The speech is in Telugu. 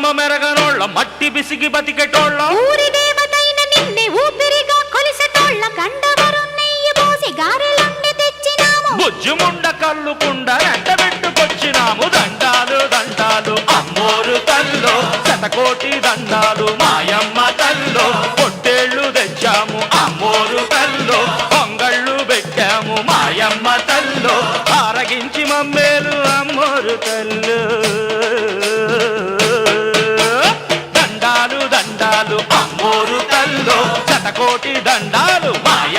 మహిమ మెరగనోళ్ళ మట్టి బిసిగి బతికెటోళ్ళ ఊరి దేవతైన నిన్నే ఊపిరిగా కొలిసెటోళ్ళ గండవరం నెయ్యి పోసి గారెలన్నీ తెచ్చినాము బుజ్జుముండ కల్లుకుండ ఎండబెట్టుకొచ్చినాము దండాలు దండాలు అమ్మోరు తల్లో శతకోటి దండాలు మాయమ్మ తల్లో పొట్టేళ్లు తెచ్చాము అమ్మోరు తల్లో పొంగళ్ళు పెట్టాము మాయమ్మ తల్లో ఆరగించి మమ్మేలు అమ్మోరు తల్లు దండాలు దండాలు అమ్మోరు తల్లో శతకోటి దండాలు మాయ